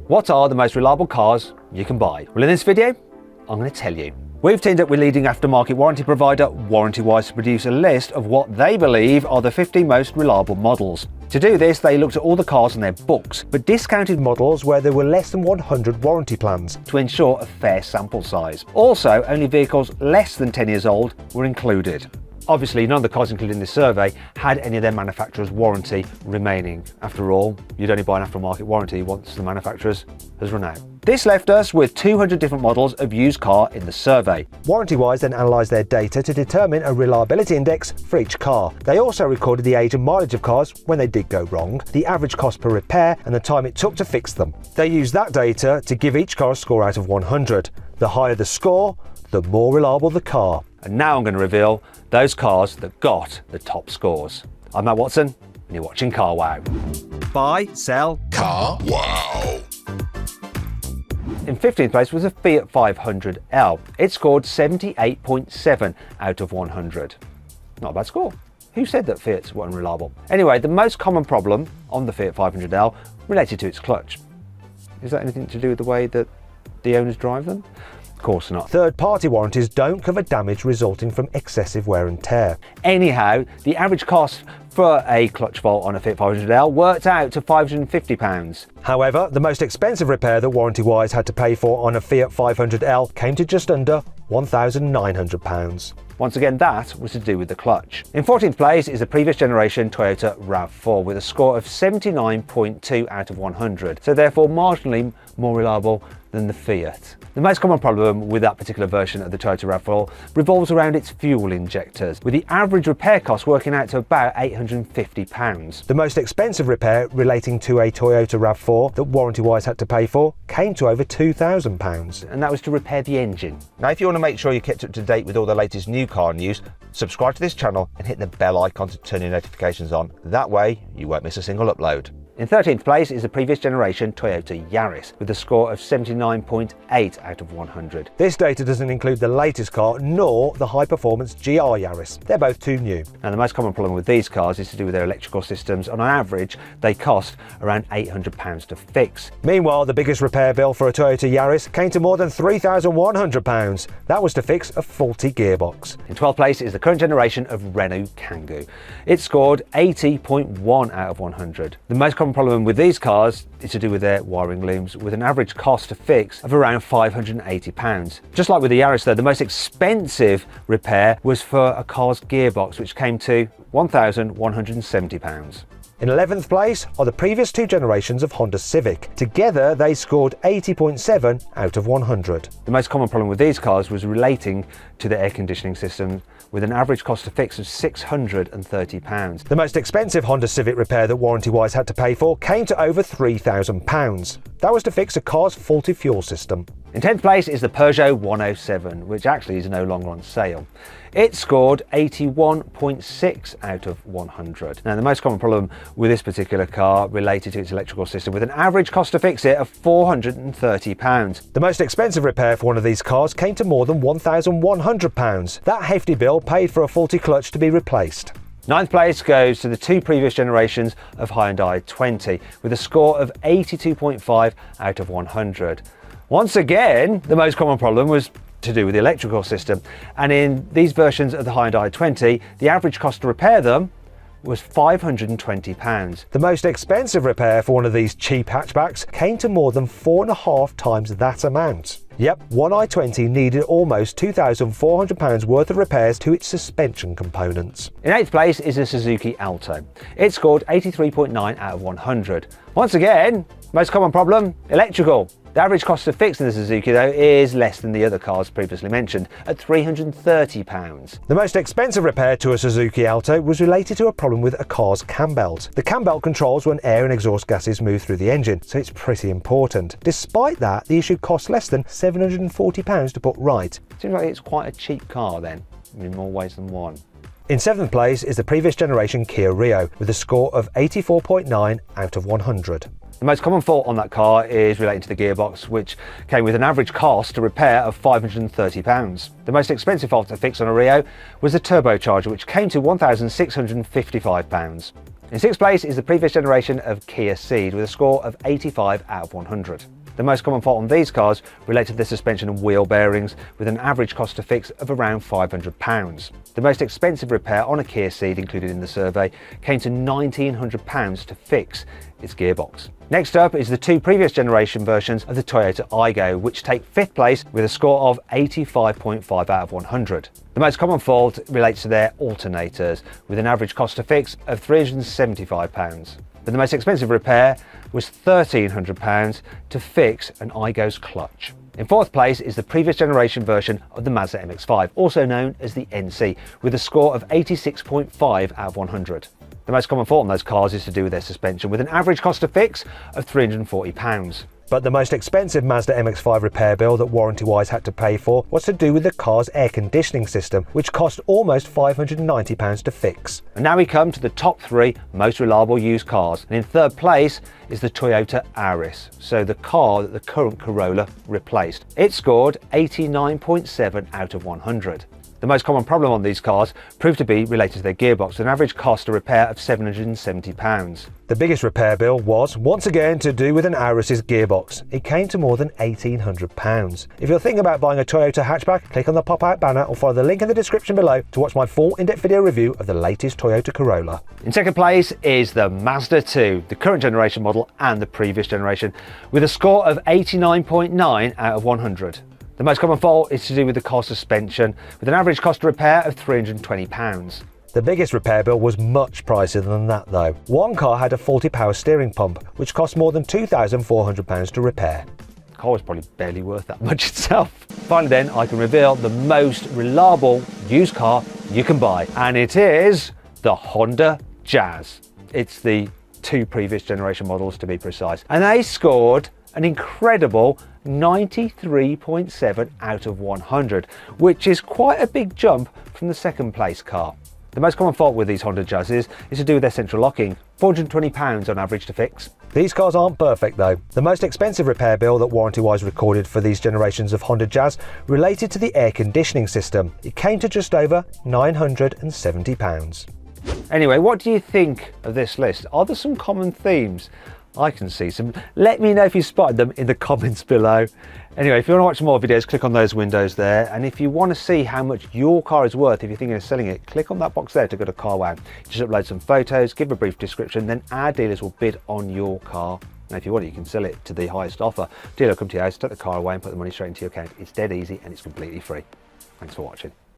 What are the most reliable cars you can buy? Well, in this video, I'm going to tell you. We've teamed up with leading aftermarket warranty provider Warrantywise to produce a list of what they believe are the 50 most reliable models. To do this, they looked at all the cars in their books, but discounted models where there were less than 100 warranty plans to ensure a fair sample size. Also, only vehicles less than 10 years old were included. Obviously, none of the cars included in this survey had any of their manufacturer's warranty remaining. After all, you'd only buy an aftermarket warranty once the manufacturer's has run out. This left us with 200 different models of used car in the survey. Warrantywise then analysed their data to determine a reliability index for each car. They also recorded the age and mileage of cars when they did go wrong, the average cost per repair and the time it took to fix them. They used that data to give each car a score out of 100. The higher the score, the more reliable the car. And now I'm going to reveal those cars that got the top scores. I'm Matt Watson, and you're watching Car Wow. Buy, sell, Car Wow. In 15th place was a Fiat 500L. It scored 78.7 out of 100. Not a bad score. Who said that Fiats were unreliable? Anyway, the most common problem on the Fiat 500L related to its clutch. Is that anything to do with the way that the owners drive them? Of course not. Third-party warranties don't cover damage resulting from excessive wear and tear. Anyhow, the average cost for a clutch fault on a Fiat 500L worked out to £550. However, the most expensive repair that Warrantywise had to pay for on a Fiat 500L came to just under £1,900. Once again, that was to do with the clutch. In 14th place is the previous generation Toyota RAV4 with a score of 79.2 out of 100, so therefore marginally more reliable than the Fiat. The most common problem with that particular version of the Toyota RAV4 revolves around its fuel injectors, with the average repair cost working out to about £850. The most expensive repair relating to a Toyota RAV4 that Warrantywise had to pay for came to over £2,000. And that was to repair the engine. Now, if you want to make sure you're kept up to date with all the latest new car news, subscribe to this channel and hit the bell icon to turn your notifications on. That way, you won't miss a single upload. In 13th place is the previous generation Toyota Yaris with a score of 79.8 out of 100. This data doesn't include the latest car nor the high-performance GR Yaris. They're both too new. Now, the most common problem with these cars is to do with their electrical systems. On average, they cost around £800 to fix. Meanwhile, the biggest repair bill for a Toyota Yaris came to more than £3,100. That was to fix a faulty gearbox. In 12th place is the current generation of Renault Kangoo. It scored 80.1 out of 100. The most common problem with these cars is to do with their wiring looms, with an average cost to fix of around £580. Just like with the Yaris though, the most expensive repair was for a car's gearbox, which came to £1,170. In 11th place are the previous two generations of Honda Civic. Together, they scored 80.7 out of 100. The most common problem with these cars was relating to the air conditioning system, with an average cost to fix of £630. The most expensive Honda Civic repair that Warrantywise had to pay for came to over £3,000. That was to fix a car's faulty fuel system. In 10th place is the Peugeot 107, which actually is no longer on sale. It scored 81.6 out of 100. Now, the most common problem with this particular car related to its electrical system, with an average cost to fix it of £430. The most expensive repair for one of these cars came to more than £1,100. That hefty bill paid for a faulty clutch to be replaced. 9th place goes to the two previous generations of Hyundai i20 with a score of 82.5 out of 100. Once again, the most common problem was to do with the electrical system, and in these versions of the Hyundai i20, the average cost to repair them was £520. The most expensive repair for one of these cheap hatchbacks came to more than 4.5 times that amount. Yep, one i20 needed almost £2,400 worth of repairs to its suspension components. In 8th place is the Suzuki Alto. It scored 83.9 out of 100. Once again, most common problem, electrical. The average cost of fixing the Suzuki though is less than the other cars previously mentioned, at £330. The most expensive repair to a Suzuki Alto was related to a problem with a car's cam belt. The cam belt controls when air and exhaust gases move through the engine, so it's pretty important. Despite that, the issue cost less than £740 to put right. Seems like it's quite a cheap car then, in more ways than one. In 7th place is the previous generation Kia Rio with a score of 84.9 out of 100. The most common fault on that car is relating to the gearbox, which came with an average cost to repair of £530. The most expensive fault to fix on a Rio was the turbocharger, which came to £1,655. In sixth place is the previous generation of Kia Ceed with a score of 85 out of 100. The most common fault on these cars relate to the suspension and wheel bearings, with an average cost to fix of around £500. The most expensive repair on a Kia Ceed included in the survey came to £1,900 to fix its gearbox. Next up is the two previous generation versions of the Toyota Aygo, which take fifth place with a score of 85.5 out of 100. The most common fault relates to their alternators, with an average cost to fix of £375. But the most expensive repair was £1,300 to fix an Aygo's clutch. In fourth place is the previous generation version of the Mazda MX-5, also known as the NC, with a score of 86.5 out of 100. The most common fault on those cars is to do with their suspension, with an average cost to fix of £340. But the most expensive Mazda MX-5 repair bill that Warranty Wise had to pay for was to do with the car's air conditioning system, which cost almost £590 to fix. And now we come to the top three most reliable used cars. And in third place is the Toyota Auris, so the car that the current Corolla replaced. It scored 89.7 out of 100. The most common problem on these cars proved to be related to their gearbox, with an average cost to repair of £770. The biggest repair bill was, once again, to do with an Auris's gearbox. It came to more than £1,800. If you're thinking about buying a Toyota hatchback, click on the pop-out banner or follow the link in the description below to watch my full in-depth video review of the latest Toyota Corolla. In second place is the Mazda 2, the current generation model and the previous generation, with a score of 89.9 out of 100. The most common fault is to do with the car suspension, with an average cost to repair of £320. The biggest repair bill was much pricier than that though. One car had a faulty power steering pump, which cost more than £2,400 to repair. The car was probably barely worth that much itself. Finally then, I can reveal the most reliable used car you can buy, and it is the Honda Jazz. It's the two previous generation models to be precise, and they scored an incredible 93.7 out of 100, which is quite a big jump from the second place car. The most common fault with these Honda Jazzes is to do with their central locking, £420 on average to fix. These cars aren't perfect though. The most expensive repair bill that Warranty Wise recorded for these generations of Honda Jazz related to the air conditioning system. It came to just over £970. Anyway, what do you think of this list? Are there some common themes? I can see some. Let me know if you spotted them in the comments below. Anyway, if you want to watch more videos, click on those windows there. And if you want to see how much your car is worth, if you're thinking of selling it, click on that box there to go to CarWow. Just upload some photos, give a brief description, then our dealers will bid on your car. And if you want it, you can sell it to the highest offer. Dealer will come to your house, take the car away and put the money straight into your account. It's dead easy and it's completely free. Thanks for watching.